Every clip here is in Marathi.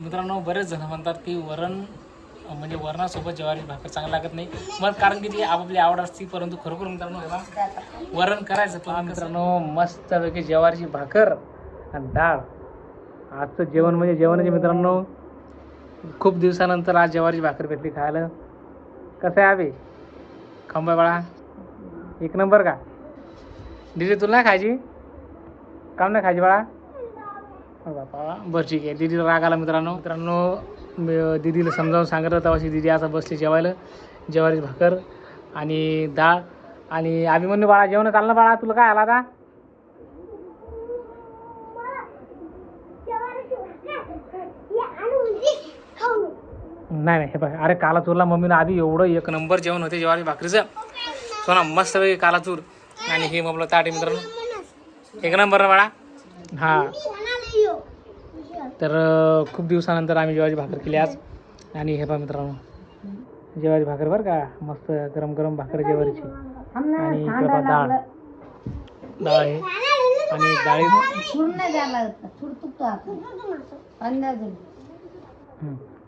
मित्रांनो, बरेच जण म्हणतात की वरण म्हणजे वरणासोबत ज्वारी भाकर चांगलं लागत नाही, मग कारण की ती आपापली आवड असते. परंतु खरोखर मित्रांनो वरण करायचं. पण मित्रांनो मस्तपैकी ज्वारीची भाकर आणि डाळ, आजचं जेवण म्हणजे जेवणाचे मित्रांनो. खूप दिवसानंतर आज ज्वारीची भाकर भेटली खायला. कसं आहे आबे खंबा बाळा? एक नंबर का? दीदी तुला नाही खायची? काम नाही खायची बाळा? बापा बरं ठीक आहे. दीदीला राग आला मित्रांनो. दीदीला समजावून सांगितलं तेव्हा दीदी असं बसली जेवायला. ज्वारीची भाकर आणि डाळ आणि आम्ही म्हणलो बाळा जेवण चाललं बाळा, तुला काय आला आता? नाही नाही हे बघ, अरे कालाचूरला मम्मीनं आधी एवढं एक नंबर जेवण होते ज्वारी भाकरीचं. सोना मस्त वेगळी कालाचूर आणि हे मग ताटे मित्रांनो एक नंबर बाळा. हां तर खूप दिवसानंतर आम्ही ज्वारी भाकर केली आज. आणि हे पहा मित्रांनो ज्वारी भाकर बरं का, मस्त गरम गरम भाकर ज्वारीची. आणि इकडे डाळ आहे आणि डाळी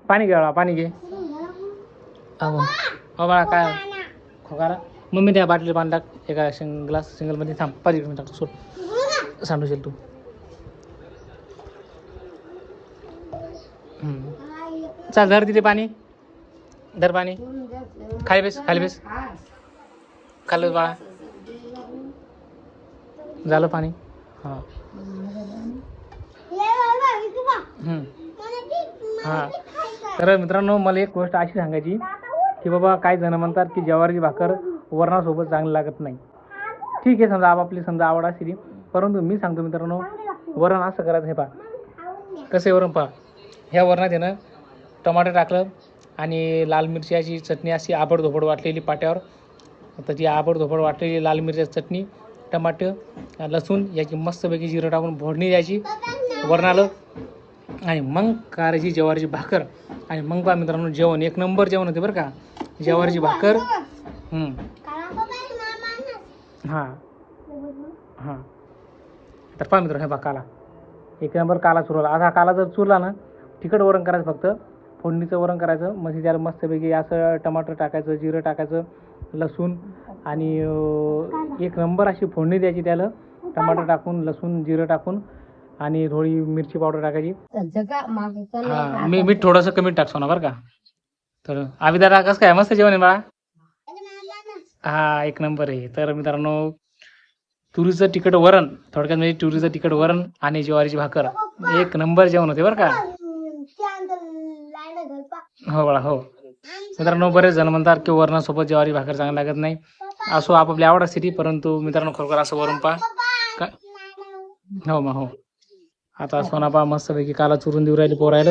पाणी घे बाळा, पाणी घे. हो बाळा काय खोकारा मम्मी त्या बाटलीला पाणी टाक एका ग्लास सिंगलमध्ये. थांब 5 मिनिट टाकतो सोड, सांडूशील तू. चल धर तिथे पाणी, धर पाणी. खाली बेस, खाली बेस, खाली बेस बाळा. झालं पाणी? हां हां. तर मित्रांनो मला एक गोष्ट अशी सांगायची की बाबा काही जण म्हणतात की ज्वारीची भाकर वरणासोबत चांगली लागत नाही. ठीक आहे, समजा आपापली समजा आवड असली, परंतु मी सांगतो मित्रांनो वरण असं करायचं. हे पहा कसं आहे वरण पहा. ह्या वरणात आहे ना टमाटर टाकलं आणि लाल मिरच्याची चटणी अशी आबडधोबड वाटलेली पाट्यावर. तर ती आबडधोबड वाटलेली लाल मिरच्याची चटणी, टमाटर, लसूण याची मस्तपैकी जिरं टाकून फोडणी द्यायची वरणाला. आणि मग करायची ज्वारीची भाकर. आणि मग पहा मित्रांनो जेवण एक नंबर जेवण होते बरं का, ज्वारीची भाकर. हां हां. तर पहा मित्रांनो हे बा काला एक नंबर काला चुरला. आता काला जर चुरला ना तिखट वरण करायचं, फक्त फोडणीचं वरण करायचं. म्हणजे त्याला मस्तपैकी असं टमाटर टाकायचं, जिरं टाकायचं, लसूण आणि एक नंबर अशी फोडणी द्यायची त्याला. टमाटर टाकून, लसूण, जिरं टाकून आणि थोडी मिरची पावडर टाकायची. हां मीठ थोडंसं कमी टाकतो ना बरं का. तर आविदारा कसं काय मस्त जेवण आहे बाळा? हा एक नंबर आहे. तर मित्रांनो तुरीचं तिखट वरण, थोडक्यात म्हणजे तुरीचं तिखट वरण आणि ज्वारीची भाकर एक नंबर जेवण होते बरं का. हो बाळा हो. मित्रांनो बरेच जण म्हणतात की वरणासोबत ज्वारी भाकर चांगली लागत नाही. असो आपापली आवड असते ती, परंतु मित्रांनो खरोखर असं वरून पहा का. हो मग हो. आता सोनापा मस्तपैकी काला चुरून देऊ राहिली पोरायला.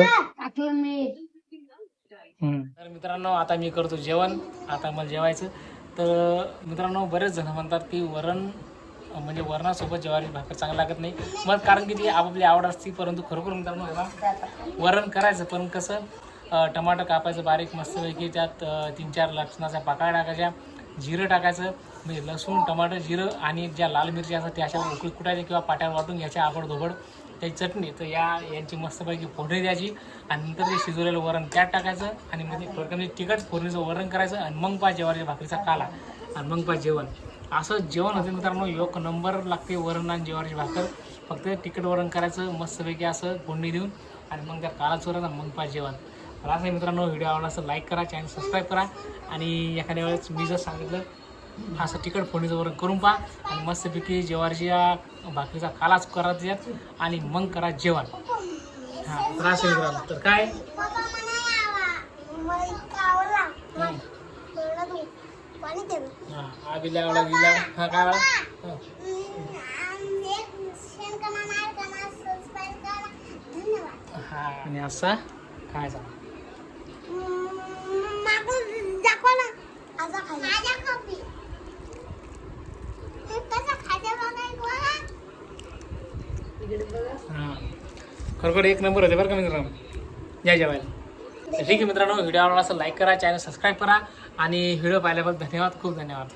तर मित्रांनो आता मी करतो जेवण. आता मला जेवायचं. तर मित्रांनो बरेच जण म्हणतात की वरण म्हणजे वरणासोबत ज्वारी भाकर चांगली लागत नाही, मग कारण की ती आपापली आवड असते. परंतु खरोखर मित्रांनो वरण करायचं, पण कसं टमाटर कापायचं बारीक मस्तपैकी, त्यात 3-4 लसणाच्या पाकळ्या टाकायच्या, जिरं टाकायचं. म्हणजे लसूण, टमाटर, जिरं आणि ज्या लाल मिरची असतात त्या अशा उकळी कुटायच्या किंवा पाट्यावर वाटून घ्यायच्या आबडधोबड त्याची चटणी. तर यांची मस्तपैकी फोडणी द्यायची आणि नंतर ते शिजवलेलं वरण त्यात टाकायचं आणि म्हणजे थोडक्यात तिखट फोडणीचं वरण करायचं. आणि मग पहा ज्वारीच्या भाकरीचा काला आणि मग पहा जेवण. असं जेवण होते मित्रांनो, एक नंबर लागते वरण आणि ज्वारीची भाकर. फक्त तिखट वरण करायचं मस्तपैकी असं फोडणी देऊन आणि मग त्या काला चोरायचा, मग पहा जेवण. मला असं मित्रांनो व्हिडिओ आवडला असं लाईक करा, चॅनल सबस्क्राईब करा आणि एखाद्या वेळेस मी जर सांगितलं असं तिखट फोडणीचं वरण करून पहा आणि मस्तपैकी ज्वारीच्या भाकरीचा कालाच करायचा आणि मग करा जेवण. हां तर असं मित्रांनो तर काय हां आबीला आवडा गेला. हां काय आवडा हां आणि असा खायचा. हां खरोखर एक नंबर होते बरं का मित्रांनो या जेवायला. ठीक आहे मित्रांनो व्हिडिओ आवडला असं लाईक करा, चॅनल सबस्क्राईब करा आणि व्हिडिओ पाहिल्याबद्दल धन्यवाद, खूप धन्यवाद.